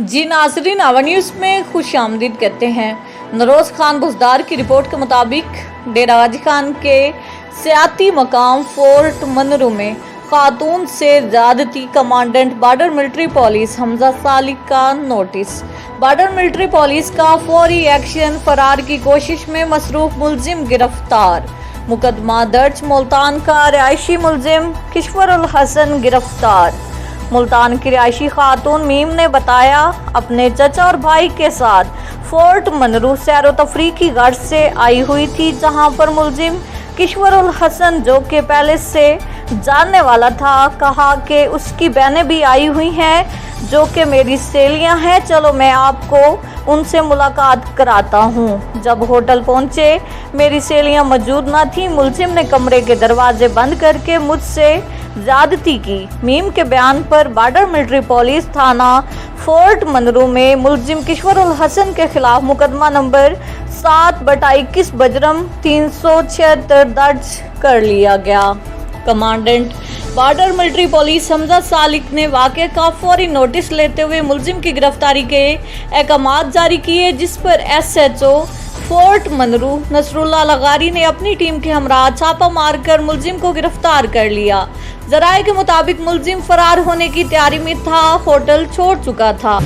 जी नाजरीन, आवा न्यूज़ में खुश आमदीद कहते हैं। नरोज खान बुजदार की रिपोर्ट के मुताबिक डेरा गाजी खान के सियाती मकाम फोर्ट मनरू में खातून से ज्यादती, commandant border military police Hamza Salik का नोटिस। बॉर्डर मिलिट्री पुलिस का फौरी एक्शन, फरार की कोशिश में मसरूफ मुलजिम गिरफ्तार। मुकदमा दर्ज, मुल्तान का रिहायशी मुलजिम किश्वर उल हसन गिरफ्तार। मुल्तान की रिहायशी खातून मीम ने बताया, अपने चचा और भाई के साथ फोर्ट मनरू सैर तफरी की गर्ज से आई हुई थी, जहां पर मुलजिम किश्वर उल हसन, जो कि पहले से जानने वाला था, कहा कि उसकी बहनें भी आई हुई हैं जो कि मेरी सहेलियां हैं, चलो मैं आपको उनसे मुलाकात कराता हूं। जब होटल पहुंचे, मेरी सहेलियां मौजूद न थी। मुलजिम ने कमरे के दरवाजे बंद करके मुझसे ज्यादती की। मीम के बयान पर बॉर्डर मिलिट्री पुलिस थाना फोर्ट मनरू में मुलजिम किश्वर उल हसन के खिलाफ मुकदमा नंबर 7/21 बजरम 376 दर्ज कर लिया गया। Commandant border military police Hamza Salik ने वाक़े का फौरी नोटिस लेते हुए मुलजिम की गिरफ्तारी के अहकामात जारी किए, जिस पर SHO फोर्ट मनरू नसरुल्लाह लगारी ने अपनी टीम के हमरा छापा मारकर मुलजिम को गिरफ्तार कर लिया। जराये के मुताबिक मुलजिम फरार होने की तैयारी में था, होटल छोड़ चुका था।